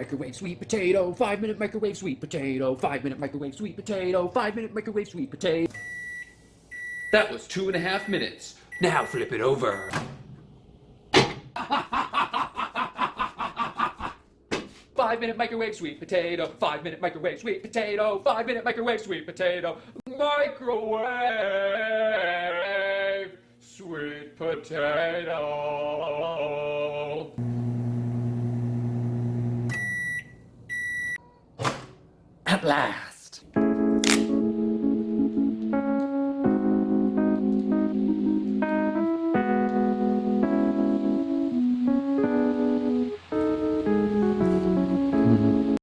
microwave sweet potato. 5-minute microwave sweet potato. 5-minute microwave sweet potato. 5-minute microwave sweet potato. That was 2.5 minutes. Now flip it over. 5-minute microwave sweet potato. 5-minute microwave sweet potato. 5-minute microwave sweet potato. Microwave sweet potato. At last.